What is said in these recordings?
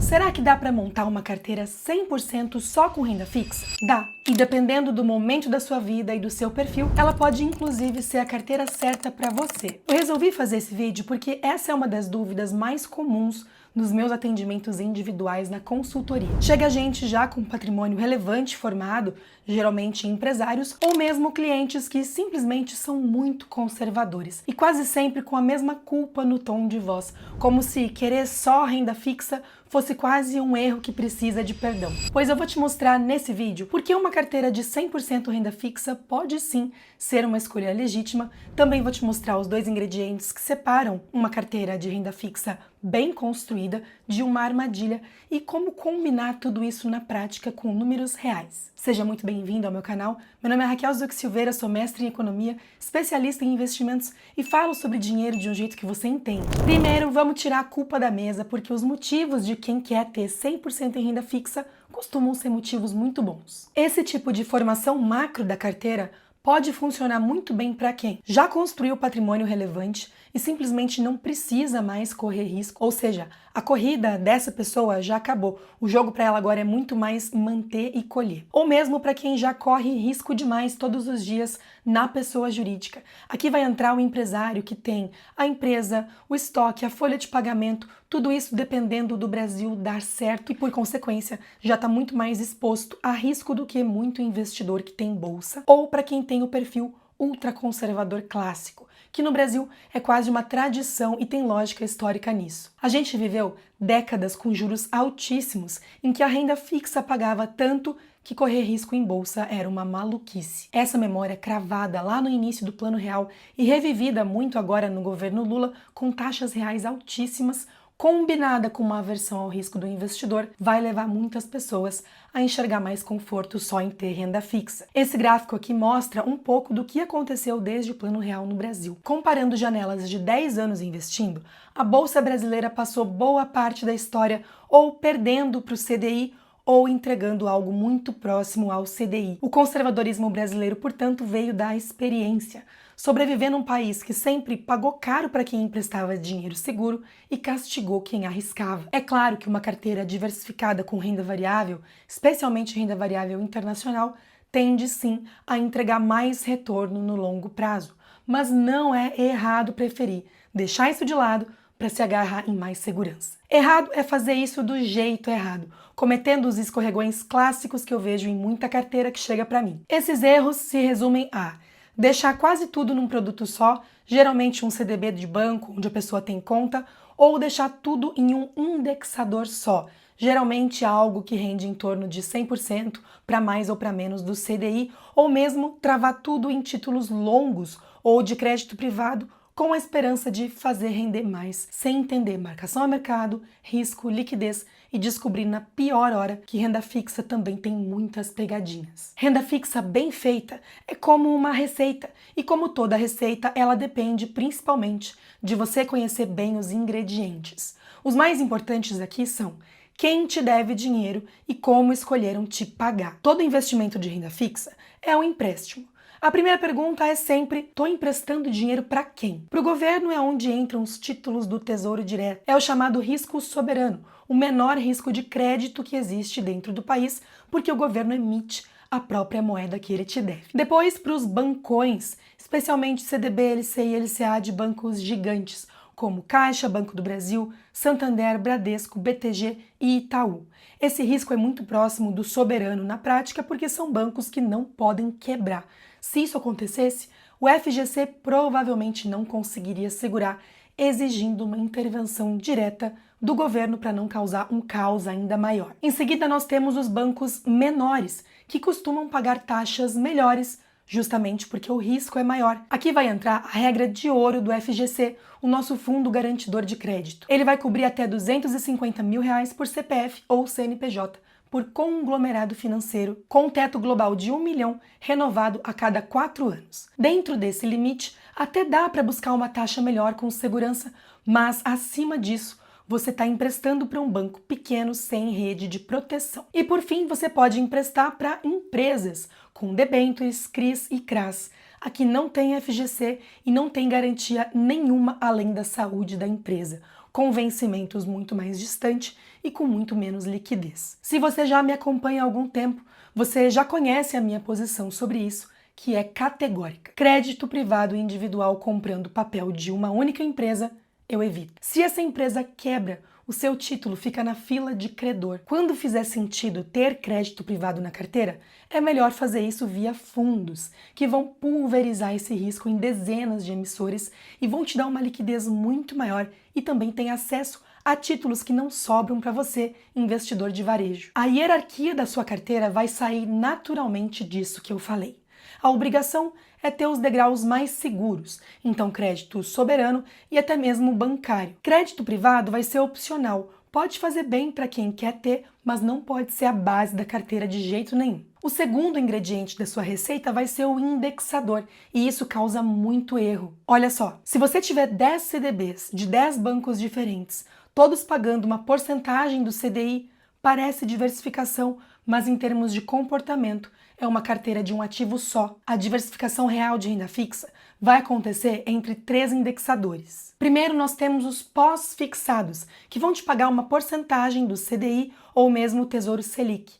Será que dá para montar uma carteira 100% só com renda fixa? Dá. E dependendo do momento da sua vida e do seu perfil, ela pode inclusive ser a carteira certa para você. Eu resolvi fazer esse vídeo porque essa é uma das dúvidas mais comuns nos meus atendimentos individuais na consultoria. Chega gente já com patrimônio relevante formado, geralmente empresários, ou mesmo clientes que simplesmente são muito conservadores e quase sempre com a mesma culpa no tom de voz, como se querer só renda fixa fosse quase um erro que precisa de perdão. Pois eu vou te mostrar nesse vídeo porque uma carteira de 100% renda fixa pode sim ser uma escolha legítima. Também vou te mostrar os dois ingredientes que separam uma carteira de renda fixa bem construída de uma armadilha e como combinar tudo isso na prática com números reais. Seja muito bem-vindo ao meu canal. Meu nome é Raquel Zuc Silveira, sou mestre em economia, especialista em investimentos e falo sobre dinheiro de um jeito que você entende. Primeiro, vamos tirar a culpa da mesa, porque os motivos de quem quer ter 100% em renda fixa costumam ser motivos muito bons. Esse tipo de formação macro da carteira pode funcionar muito bem para quem já construiu patrimônio relevante e simplesmente não precisa mais correr risco, ou seja, a corrida dessa pessoa já acabou. O jogo para ela agora é muito mais manter e colher. Ou mesmo para quem já corre risco demais todos os dias na pessoa jurídica. Aqui vai entrar o empresário que tem a empresa, o estoque, a folha de pagamento, tudo isso dependendo do Brasil dar certo e, por consequência, já está muito mais exposto a risco do que muito investidor que tem bolsa, ou para quem tem o perfil ultraconservador clássico, que no Brasil é quase uma tradição e tem lógica histórica nisso. A gente viveu décadas com juros altíssimos em que a renda fixa pagava tanto que correr risco em bolsa era uma maluquice. Essa memória cravada lá no início do Plano Real e revivida muito agora no governo Lula com taxas reais altíssimas, combinada com uma aversão ao risco do investidor, vai levar muitas pessoas a enxergar mais conforto só em ter renda fixa. Esse gráfico aqui mostra um pouco do que aconteceu desde o Plano Real no Brasil. Comparando janelas de 10 anos investindo, a Bolsa Brasileira passou boa parte da história ou perdendo para o CDI ou entregando algo muito próximo ao CDI. O conservadorismo brasileiro, portanto, veio da experiência. Sobreviver num país que sempre pagou caro para quem emprestava dinheiro seguro e castigou quem arriscava. É claro que uma carteira diversificada com renda variável, especialmente renda variável internacional, tende sim a entregar mais retorno no longo prazo. Mas não é errado preferir deixar isso de lado para se agarrar em mais segurança. Errado é fazer isso do jeito errado, cometendo os escorregões clássicos que eu vejo em muita carteira que chega para mim. Esses erros se resumem a deixar quase tudo num produto só, geralmente um CDB de banco, onde a pessoa tem conta, ou deixar tudo em um indexador só, geralmente algo que rende em torno de 100% para mais ou para menos do CDI, ou mesmo travar tudo em títulos longos ou de crédito privado, com a esperança de fazer render mais, sem entender marcação a mercado, risco, liquidez e descobrir na pior hora que renda fixa também tem muitas pegadinhas. Renda fixa bem feita é como uma receita, e como toda receita, ela depende principalmente de você conhecer bem os ingredientes. Os mais importantes aqui são quem te deve dinheiro e como escolheram te pagar. Todo investimento de renda fixa é um empréstimo. A primeira pergunta é sempre: estou emprestando dinheiro para quem? Para o governo é onde entram os títulos do Tesouro Direto. É o chamado risco soberano, o menor risco de crédito que existe dentro do país, porque o governo emite a própria moeda que ele te deve. Depois, para os bancões, especialmente CDB, LCI e LCA de bancos gigantes, como Caixa, Banco do Brasil, Santander, Bradesco, BTG e Itaú. Esse risco é muito próximo do soberano na prática porque são bancos que não podem quebrar. Se isso acontecesse, o FGC provavelmente não conseguiria segurar, exigindo uma intervenção direta do governo para não causar um caos ainda maior. Em seguida, nós temos os bancos menores, que costumam pagar taxas melhores, justamente porque o risco é maior. Aqui vai entrar a regra de ouro do FGC, o nosso Fundo Garantidor de Crédito. Ele vai cobrir até R$250 mil por CPF ou CNPJ, por conglomerado financeiro, com um teto global de 1 milhão, renovado a cada 4 anos. Dentro desse limite, até dá para buscar uma taxa melhor com segurança, mas acima disso, você está emprestando para um banco pequeno sem rede de proteção. E por fim, você pode emprestar para empresas com debêntures, CRIs e CRAs. Aqui não tem FGC e não tem garantia nenhuma além da saúde da empresa. com vencimentos muito mais distantes e com muito menos liquidez. Se você já me acompanha há algum tempo, você já conhece a minha posição sobre isso, que é categórica. Crédito privado individual comprando papel de uma única empresa, eu evito. Se essa empresa quebra, o seu título fica na fila de credor. Quando fizer sentido ter crédito privado na carteira, é melhor fazer isso via fundos, que vão pulverizar esse risco em dezenas de emissores e vão te dar uma liquidez muito maior e também tem acesso a títulos que não sobram para você, investidor de varejo. A hierarquia da sua carteira vai sair naturalmente disso que eu falei. A obrigação é ter os degraus mais seguros, então crédito soberano e até mesmo bancário. Crédito privado vai ser opcional, pode fazer bem para quem quer ter, mas não pode ser a base da carteira de jeito nenhum. O segundo ingrediente da sua receita vai ser o indexador, e isso causa muito erro. Olha só, se você tiver 10 CDBs de 10 bancos diferentes, todos pagando uma porcentagem do CDI, parece diversificação, mas em termos de comportamento, é uma carteira de um ativo só. A diversificação real de renda fixa vai acontecer entre 3 indexadores. Primeiro, nós temos os pós-fixados, que vão te pagar uma porcentagem do CDI ou mesmo o Tesouro Selic.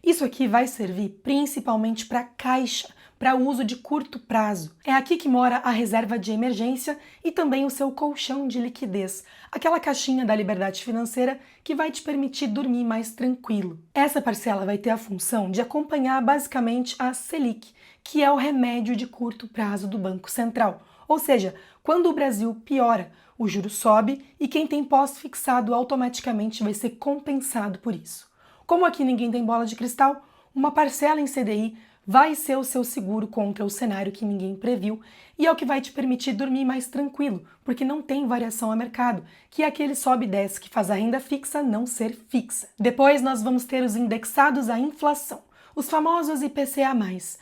Isso aqui vai servir principalmente para caixa, para uso de curto prazo. É aqui que mora a reserva de emergência e também o seu colchão de liquidez, aquela caixinha da liberdade financeira que vai te permitir dormir mais tranquilo. Essa parcela vai ter a função de acompanhar basicamente a Selic, que é o remédio de curto prazo do Banco Central. Ou seja, quando o Brasil piora, o juro sobe e quem tem pós-fixado automaticamente vai ser compensado por isso. Como aqui ninguém tem bola de cristal, uma parcela em CDI vai ser o seu seguro contra o cenário que ninguém previu e é o que vai te permitir dormir mais tranquilo, porque não tem variação a mercado, que é aquele sobe e desce que faz a renda fixa não ser fixa. Depois nós vamos ter os indexados à inflação, os famosos IPCA+.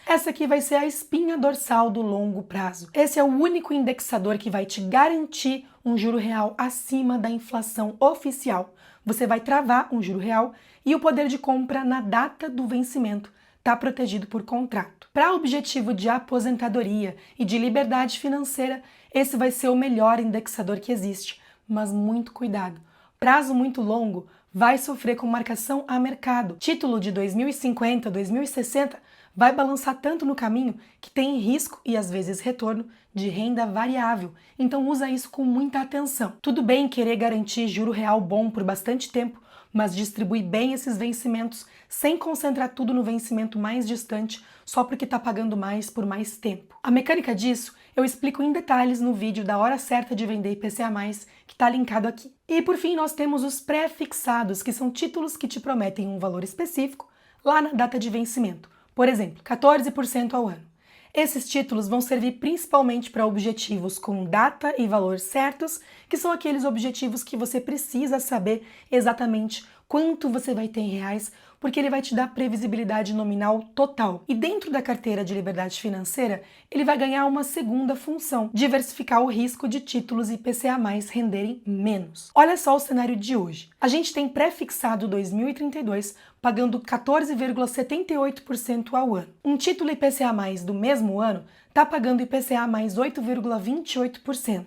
Essa aqui vai ser a espinha dorsal do longo prazo. Esse é o único indexador que vai te garantir um juro real acima da inflação oficial. Você vai travar um juro real e o poder de compra na data do vencimento está protegido por contrato. Para objetivo de aposentadoria e de liberdade financeira, esse vai ser o melhor indexador que existe, mas muito cuidado. Prazo muito longo vai sofrer com marcação a mercado. Título de 2050, 2060 vai balançar tanto no caminho que tem risco e às vezes retorno de renda variável. Então usa isso com muita atenção. Tudo bem querer garantir juro real bom por bastante tempo, mas distribui bem esses vencimentos sem concentrar tudo no vencimento mais distante só porque está pagando mais por mais tempo. A mecânica disso eu explico em detalhes no vídeo da hora certa de vender IPCA+, que está linkado aqui. E por fim nós temos os pré-fixados, que são títulos que te prometem um valor específico lá na data de vencimento. Por exemplo, 14% ao ano. Esses títulos vão servir principalmente para objetivos com data e valor certos, que são aqueles objetivos que você precisa saber exatamente quanto você vai ter em reais, porque ele vai te dar previsibilidade nominal total. E dentro da carteira de liberdade financeira, ele vai ganhar uma segunda função, diversificar o risco de títulos IPCA+ renderem menos. Olha só o cenário de hoje. A gente tem pré-fixado 2032 pagando 14,78% ao ano. Um título IPCA+ do mesmo ano está pagando IPCA+ mais 8,28%.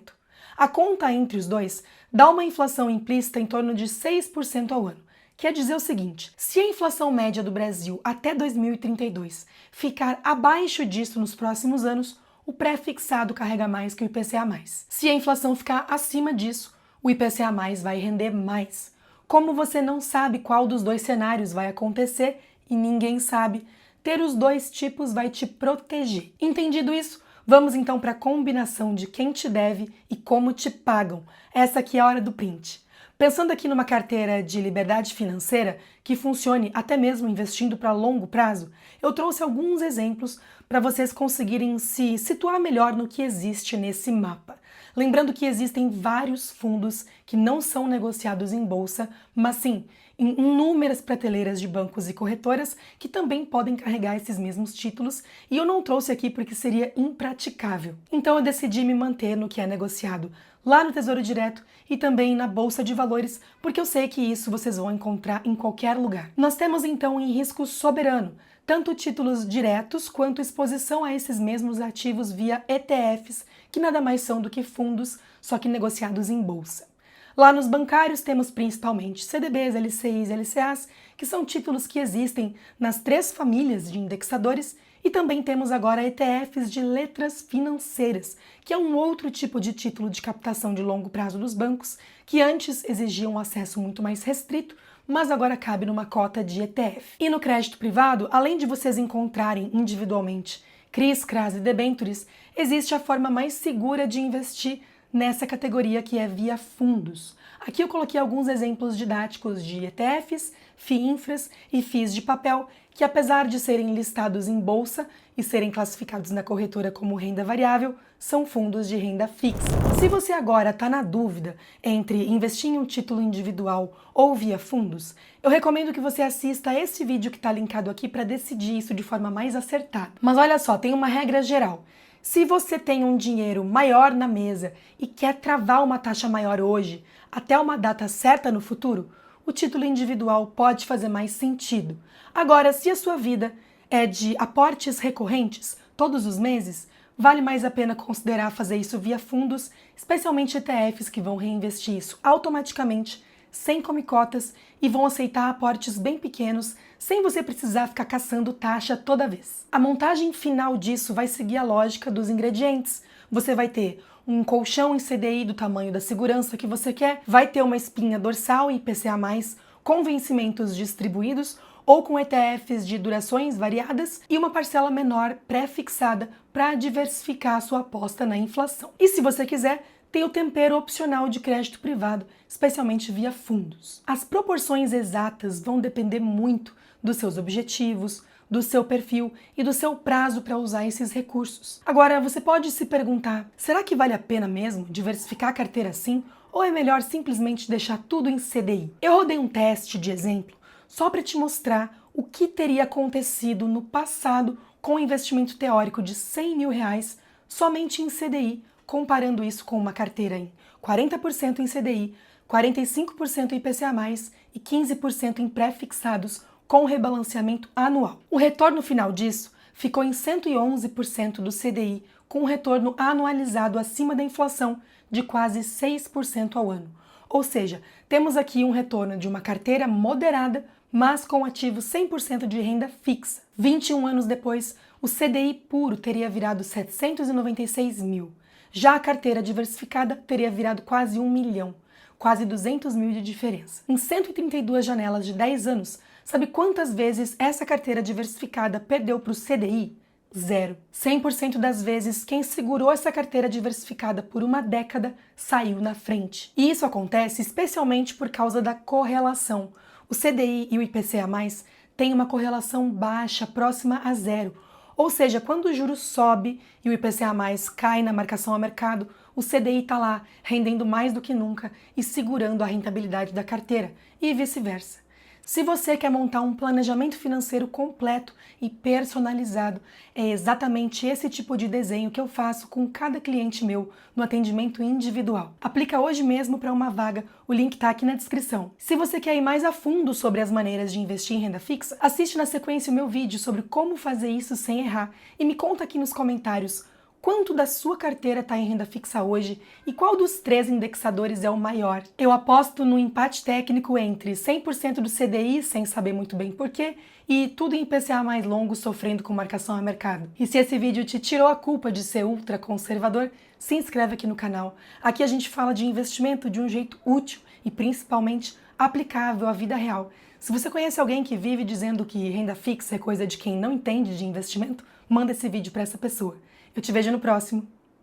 A conta entre os dois dá uma inflação implícita em torno de 6% ao ano. Quer dizer o seguinte, se a inflação média do Brasil até 2032 ficar abaixo disso nos próximos anos, o pré-fixado carrega mais que o IPCA+. Se a inflação ficar acima disso, o IPCA+ vai render mais. Como você não sabe qual dos dois cenários vai acontecer e ninguém sabe, ter os dois tipos vai te proteger. Entendido isso? Vamos então para a combinação de quem te deve e como te pagam. Essa aqui é a hora do print. Pensando aqui numa carteira de liberdade financeira que funcione até mesmo investindo para longo prazo, eu trouxe alguns exemplos para vocês conseguirem se situar melhor no que existe nesse mapa. Lembrando que existem vários fundos que não são negociados em bolsa, mas sim em inúmeras prateleiras de bancos e corretoras que também podem carregar esses mesmos títulos, e eu não trouxe aqui porque seria impraticável. Então eu decidi me manter no que é negociado lá no Tesouro Direto e também na Bolsa de Valores, porque eu sei que isso vocês vão encontrar em qualquer lugar. Nós temos então em risco soberano tanto títulos diretos quanto exposição a esses mesmos ativos via ETFs, que nada mais são do que fundos, só que negociados em bolsa. Lá nos bancários temos principalmente CDBs, LCIs e LCAs, que são títulos que existem nas 3 famílias de indexadores, e também temos agora ETFs de letras financeiras, que é um outro tipo de título de captação de longo prazo dos bancos, que antes exigiam um acesso muito mais restrito, mas agora cabe numa cota de ETF. E no crédito privado, além de vocês encontrarem individualmente CRIs, CRAs e debêntures, existe a forma mais segura de investir nessa categoria, que é via fundos. Aqui eu coloquei alguns exemplos didáticos de ETFs, FIINFRAs e FIIs de papel, que apesar de serem listados em bolsa e serem classificados na corretora como renda variável, são fundos de renda fixa. Se você agora está na dúvida entre investir em um título individual ou via fundos, eu recomendo que você assista a esse vídeo que está linkado aqui para decidir isso de forma mais acertada. Mas olha só, tem uma regra geral. Se você tem um dinheiro maior na mesa e quer travar uma taxa maior hoje, até uma data certa no futuro, o título individual pode fazer mais sentido. Agora, se a sua vida é de aportes recorrentes, todos os meses, vale mais a pena considerar fazer isso via fundos, especialmente ETFs que vão reinvestir isso automaticamente, sem come-cotas, e vão aceitar aportes bem pequenos, sem você precisar ficar caçando taxa toda vez. A montagem final disso vai seguir a lógica dos ingredientes. Você vai ter um colchão em CDI do tamanho da segurança que você quer, vai ter uma espinha dorsal e IPCA+, com vencimentos distribuídos, ou com ETFs de durações variadas e uma parcela menor pré-fixada para diversificar a sua aposta na inflação. E se você quiser, tem o tempero opcional de crédito privado, especialmente via fundos. As proporções exatas vão depender muito dos seus objetivos, do seu perfil e do seu prazo para usar esses recursos. Agora, você pode se perguntar, será que vale a pena mesmo diversificar a carteira assim? Ou é melhor simplesmente deixar tudo em CDI? Eu rodei um teste de exemplo só para te mostrar o que teria acontecido no passado com um investimento teórico de R$100 mil somente em CDI, comparando isso com uma carteira em 40% em CDI, 45% em IPCA+, e 15% em pré-fixados com rebalanceamento anual. O retorno final disso ficou em 111% do CDI, com um retorno anualizado acima da inflação de quase 6% ao ano. Ou seja, temos aqui um retorno de uma carteira moderada, mas com ativo 100% de renda fixa. 21 anos depois, o CDI puro teria virado 796 mil. Já a carteira diversificada teria virado quase 1 milhão, quase 200 mil de diferença. Em 132 janelas de 10 anos, sabe quantas vezes essa carteira diversificada perdeu para o CDI? 0. 100% das vezes, quem segurou essa carteira diversificada por uma década saiu na frente. E isso acontece especialmente por causa da correlação. O CDI e o IPCA+, têm uma correlação baixa, próxima a 0. Ou seja, quando o juro sobe e o IPCA+ cai na marcação a mercado, o CDI está lá, rendendo mais do que nunca e segurando a rentabilidade da carteira, e vice-versa. Se você quer montar um planejamento financeiro completo e personalizado, é exatamente esse tipo de desenho que eu faço com cada cliente meu no atendimento individual. Aplica hoje mesmo para uma vaga, o link está aqui na descrição. Se você quer ir mais a fundo sobre as maneiras de investir em renda fixa, assiste na sequência o meu vídeo sobre como fazer isso sem errar e me conta aqui nos comentários quanto da sua carteira está em renda fixa hoje e qual dos 3 indexadores é o maior. Eu aposto no empate técnico entre 100% do CDI, sem saber muito bem porquê, e tudo em IPCA mais longo, sofrendo com marcação a mercado. E se esse vídeo te tirou a culpa de ser ultra conservador, se inscreve aqui no canal. Aqui a gente fala de investimento de um jeito útil e principalmente aplicável à vida real. Se você conhece alguém que vive dizendo que renda fixa é coisa de quem não entende de investimento, manda esse vídeo para essa pessoa. Eu te vejo no próximo.